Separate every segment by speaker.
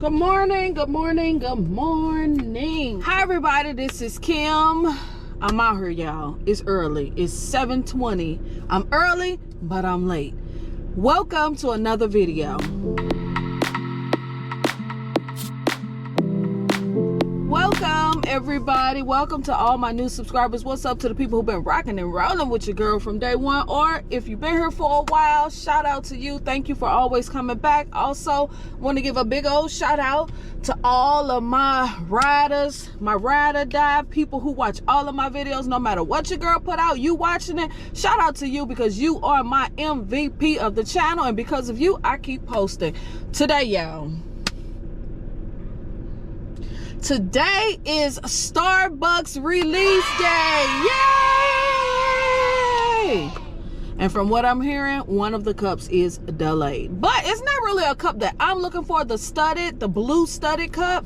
Speaker 1: Good morning, good morning, good morning. Hi everybody, this is Kim. I'm out here, y'all. It's early. It's 7:20. I'm early, but I'm late. Welcome to another video. Welcome everybody. Welcome to all my new subscribers. What's up to the people who've been rocking and rolling with your girl from day one, or if you've been here for a while, shout out to you. Thank you for always coming back. Also want to give a big old shout out to all of my riders, my ride or die people who watch all of my videos. No matter what your girl put out, you watching it, shout out to you because you are my MVP of the channel, and because of you I keep posting. Today, y'all, today is Starbucks release day. Yay! And from what I'm hearing, one of the cups is delayed. But it's not really a cup that I'm looking for. The blue studded cup,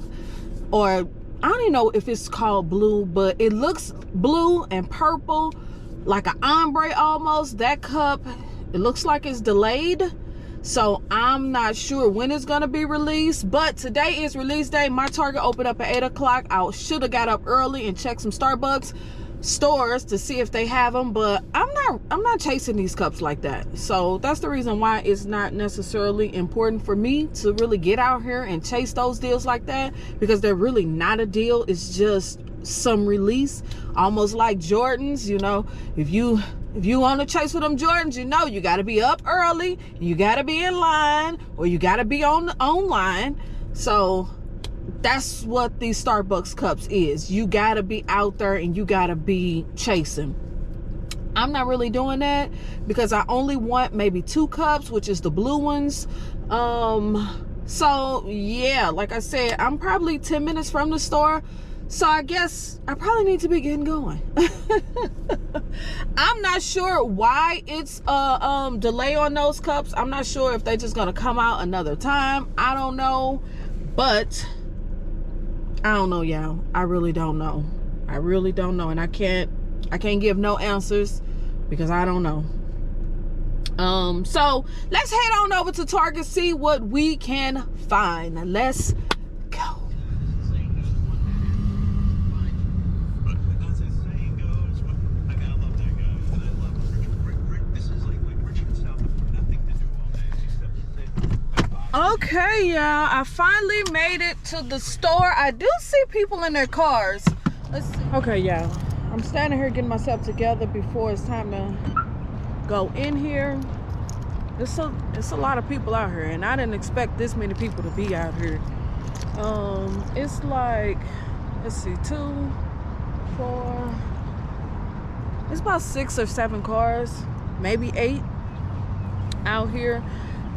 Speaker 1: or I don't even know if it's called blue, but it looks blue and purple, like an ombre almost. That cup, it looks like it's delayed. So I'm not sure when it's gonna be released, but today is release day. My Target opened up at 8 o'clock. I should have got up early and checked some Starbucks stores to see if they have them, but I'm not chasing these cups like that. So that's the reason why it's not necessarily important for me to really get out here and chase those deals like that, because they're really not a deal. It's just some release, almost like Jordans. You know, if you want to chase with them Jordans, you know you got to be up early, you got to be in line, or you got to be online. So that's what these Starbucks cups is. You got to be out there and you got to be chasing. I'm not really doing that because I only want maybe 2 cups, which is the blue ones. So yeah, like I said, I'm probably 10 minutes from the store. So I guess I probably need to be getting going. I'm not sure why it's a delay on those cups. I'm not sure if they're just gonna come out another time. I don't know, but I don't know, y'all. I really don't know. I really don't know, and I can't give no answers because I don't know. So let's head on over to Target, see what we can find. Let's go. Okay, y'all, I finally made it to the store. I do see people in their cars. Let's see. Okay, y'all, I'm standing here getting myself together before it's time to go in here. It's a lot of people out here, and I didn't expect this many people to be out here. It's like, let's see, 2, 4, it's about 6 or 7 cars, maybe 8 out here.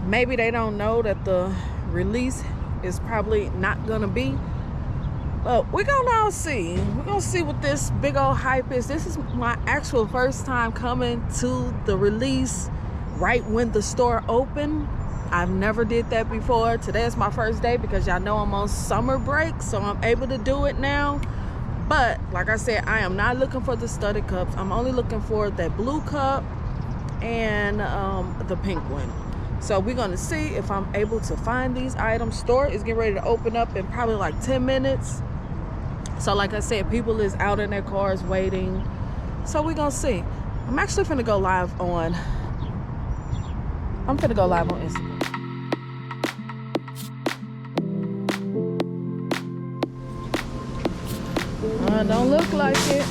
Speaker 1: Maybe they don't know that the release is probably not gonna be, but we're gonna all see. We're gonna see what this big old hype is. This is my actual first time coming to the release right when the store opened. I've never did that before. Today is my first day because y'all know I'm on summer break, so I'm able to do it now. But like I said, I am not looking for the studded cups. I'm only looking for that blue cup and the pink one. So we're gonna see if I'm able to find these items. Store is getting ready to open up in probably like 10 minutes. So like I said, people is out in their cars waiting. So we're gonna see. I'm actually finna go live on Instagram. Don't look like it.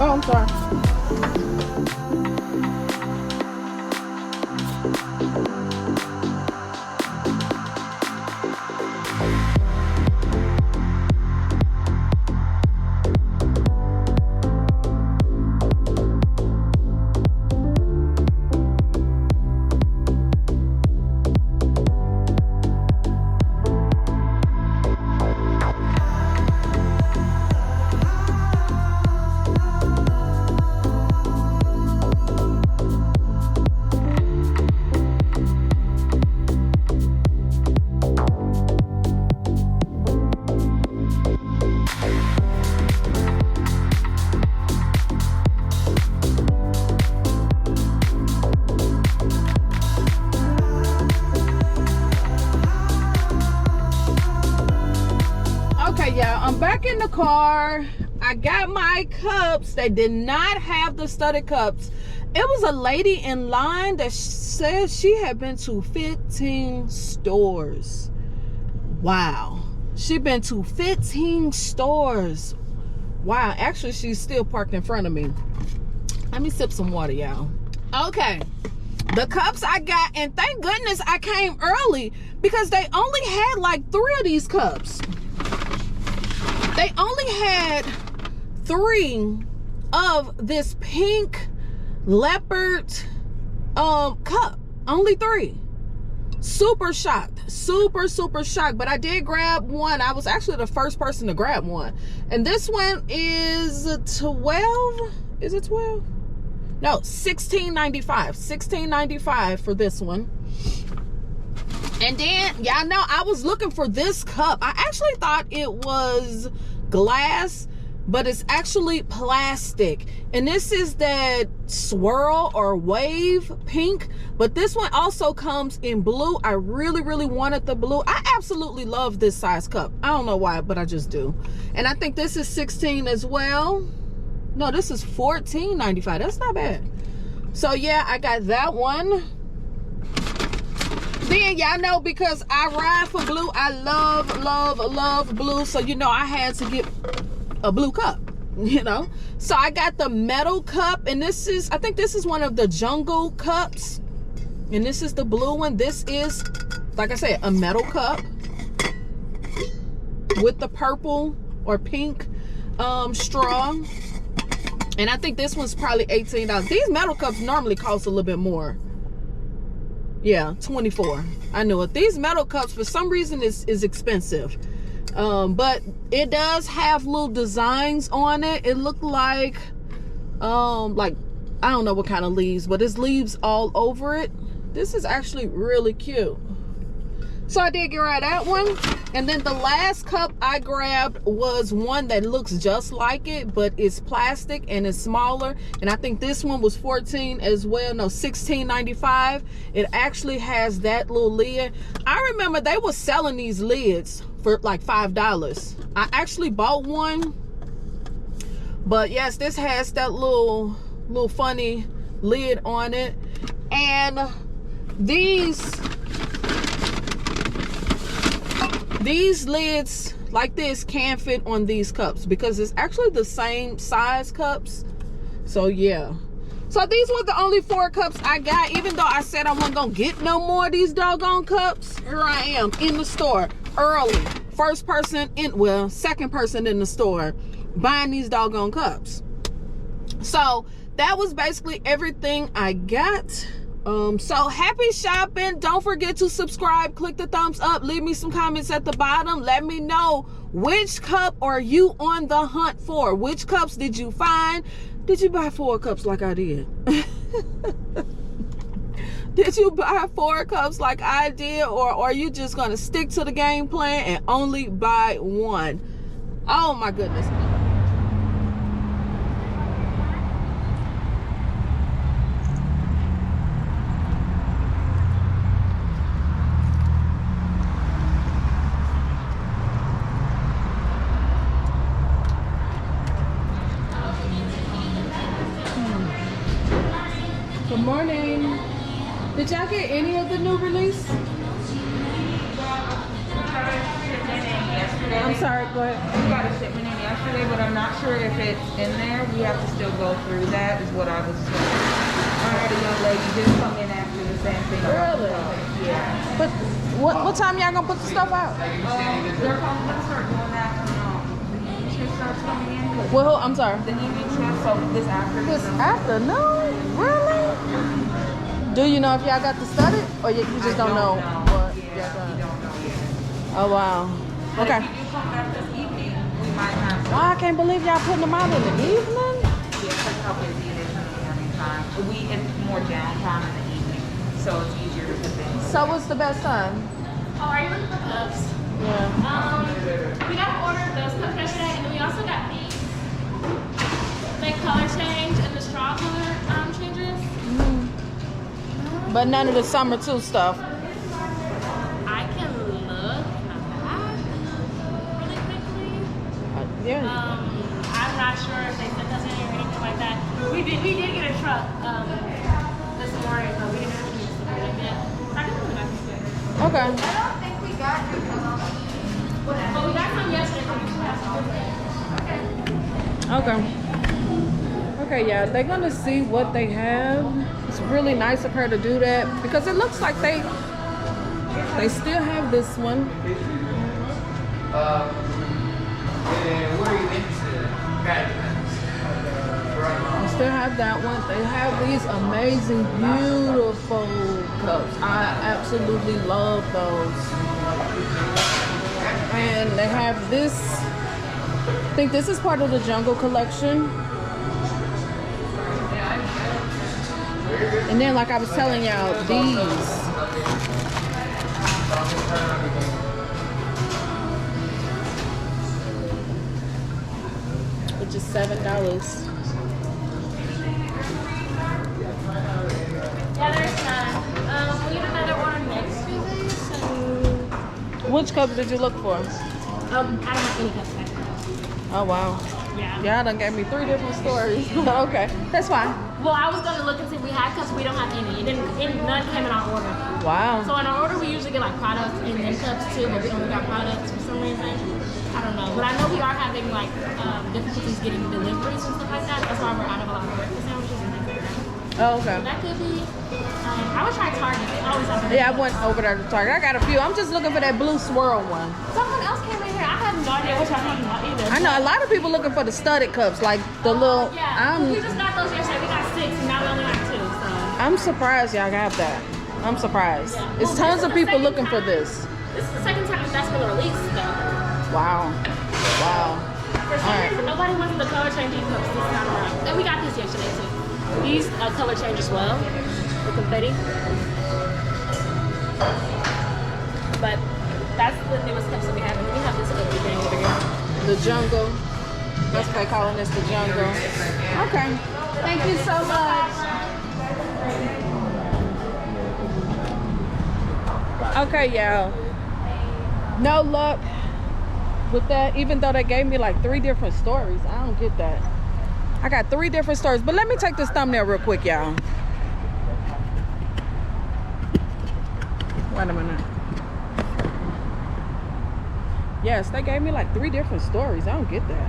Speaker 1: Oh, I'm sorry. in the car. I got my cups. They did not have the studded cups. It was a lady in line that said she had been to 15 stores. Wow. She been to 15 stores. Wow. Actually, she's still parked in front of me. Let me sip some water, y'all. Okay. The cups I got, and thank goodness I came early because they only had like 3 of these cups. They only had 3 of this pink leopard cup. Only 3. Super shocked. Super shocked. But I did grab one. I was actually the first person to grab one. And this one is 12. Is it 12? No, $16.95. $16.95 for this one. And then, y'all know, I was looking for this cup. I actually thought it was glass, but it's actually plastic. And this is that swirl or wave pink. But this one also comes in blue. I really wanted the blue. I absolutely love this size cup. I don't know why, but I just do. And I think this is 16 as well. No, this is $14.95. That's not bad. So yeah, I got that one. Then y'all know, because I ride for blue, I love blue. So you know, I had to get a blue cup, you know. So I got the metal cup, and this is, I think this is one of the jungle cups. And this is the blue one. This is, like I said, a metal cup with the purple or pink straw. And I think this one's probably $18. These metal cups normally cost a little bit more. Yeah, $24. I knew it. These metal cups, for some reason, is expensive. But it does have little designs on it. It looked like I don't know what kind of leaves, but it's leaves all over it. This is actually really cute. So I did get rid of that one. And then the last cup I grabbed was one that looks just like it, but it's plastic and it's smaller. And I think this one was 14 as well. No, $16.95. It actually has that little lid. I remember they were selling these lids for like $5. I actually bought one. But yes, this has that little funny lid on it. And these lids like this can fit on these cups because it's actually the same size cups. So yeah. So these were the only 4 cups I got, even though I said I wasn't gonna get no more of these doggone cups. Here I am in the store early. Second person in the store buying these doggone cups. So that was basically everything I got. So happy shopping. Don't forget to subscribe, click the thumbs up, leave me some comments at the bottom. Let me know, which cup are you on the hunt for? Which cups did you find? Did you buy 4 cups like I did? Did you buy 4 cups like I did, or are you just gonna stick to the game plan and only buy 1? Oh my goodness. Good morning. Did y'all get any of the new release? I'm sorry, go ahead.
Speaker 2: We got a shipment in yesterday, but I'm not sure if it's in there. We have to still go through that, is what I was told. I heard a young lady just come in after the same thing.
Speaker 1: Really?
Speaker 2: Yeah.
Speaker 1: But what time y'all gonna put the stuff out?
Speaker 2: They're probably gonna start doing that when the evening shift starts coming in.
Speaker 1: Well, I'm sorry.
Speaker 2: The evening shift, so this afternoon.
Speaker 1: This afternoon? Really? Do you know if y'all got the studded, or you just don't know? What
Speaker 2: yeah, we don't know yet.
Speaker 1: Oh wow.
Speaker 2: But
Speaker 1: Okay.
Speaker 2: if you do come back this evening, we might have some.
Speaker 1: Oh, I can't believe y'all putting them out in the evening.
Speaker 2: Yeah, that's how busy it is in the morning time. It's more downtime in the evening, so it's easier to put things.
Speaker 1: So what's the best time?
Speaker 3: Oh, are you looking for cups?
Speaker 1: Yeah.
Speaker 3: We got an order of those cups yesterday, and then we also got these. They color change and the straw color changes.
Speaker 1: But none of the summer 2 stuff.
Speaker 3: I can look at that really quickly.
Speaker 1: Yeah.
Speaker 3: I'm not sure if they sent us any or anything like that. We did get a truck this morning, but we didn't have to use something like that. I can put it back this way.
Speaker 1: Okay.
Speaker 2: I don't think we got your
Speaker 3: But we got some yesterday, but we still have some today.
Speaker 1: Okay. Okay, yeah, they're gonna see what they have. It's really nice of her to do that because it looks like they still have this one.
Speaker 4: What are you interested in?
Speaker 1: They still have that one. They have these amazing, beautiful cups. I absolutely love those. And they have this. I think this is part of the Jungle collection. And then, like I was telling y'all, these. Which is $7.
Speaker 3: Yeah, there's none. We need another order next Tuesday, so...
Speaker 1: Which cups did you look for?
Speaker 3: I don't have any cups back there.
Speaker 1: Oh, wow.
Speaker 3: Yeah.
Speaker 1: Y'all done gave me 3 different stories. Okay, that's fine.
Speaker 3: Well, I was gonna look and see if we had cups. We don't have any. None came in our order.
Speaker 1: Wow.
Speaker 3: So in our order, we usually get like products and then cups too, but we only got products for some reason. I don't know, but I know we are having like difficulties getting deliveries and stuff like that. That's why we're out of a lot of breakfast sandwiches and things like that.
Speaker 1: Oh, okay.
Speaker 3: So that could be. I would try Target. They always have.
Speaker 1: Yeah, I went over there to Target. I got a few. I'm just looking for that blue swirl one.
Speaker 3: Someone else came in here. I have no idea what y'all talking about either.
Speaker 1: I know a lot of people looking for the studded cups, like the little.
Speaker 3: Yeah, we just got those yesterday. We got 6, and now we only got 2. So.
Speaker 1: I'm surprised y'all got that. I'm surprised.
Speaker 3: Yeah.
Speaker 1: It's
Speaker 3: Well,
Speaker 1: tons of people looking for this.
Speaker 3: This is the second time that's been released, though.
Speaker 1: Wow. Wow.
Speaker 3: For some reason, nobody wants the color changing cups this time around. And we got this yesterday, too. These color change as well, the confetti. But that's the newest cups that we have. And we have this other thing over here.
Speaker 1: The jungle. That's what they calling this, the jungle. Okay. Thank you so much. Okay, y'all. No luck with that, even though they gave me like 3 different stories. I don't get that. I got 3 different stories, but let me take this thumbnail real quick, y'all. Wait a minute. Yes, they gave me like 3 different stories. I don't get that.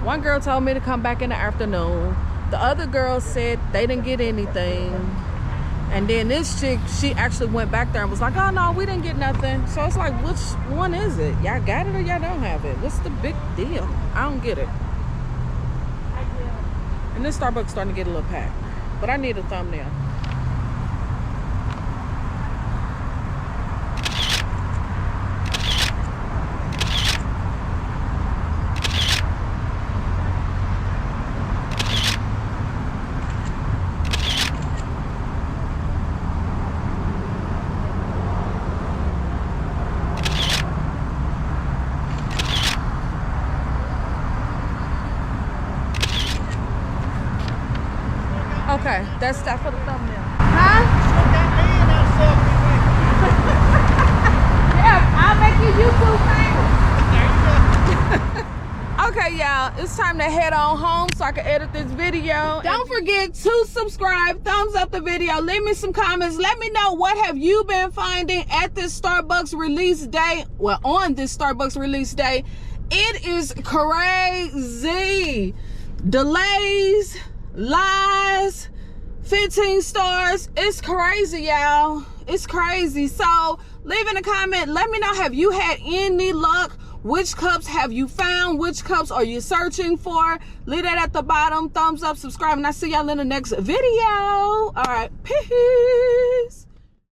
Speaker 1: One girl told me to come back in the afternoon. The other girl said they didn't get anything. And then this chick, she actually went back there and was like, oh no, we didn't get nothing. So it's like, which one is it? Y'all got it or y'all don't have it? What's the big deal? I don't get it. And this Starbucks starting to get a little packed. But I need a thumbnail. Okay, that's that for the thumbnail. Huh? Yeah, I'll make you YouTube famous. Okay, y'all, it's time to head on home so I can edit this video. Don't forget to subscribe, thumbs up the video, leave me some comments. Let me know what have you been finding at this Starbucks release day. Well, on this Starbucks release day. It is crazy. Delays, lies, 15 stars. It's crazy, y'all. It's crazy. So leave in a comment, let me know, have you had any luck? Which cups have you found? Which cups are you searching for? Leave that at the bottom. Thumbs up, subscribe, and I'll see y'all in the next video. All right, peace.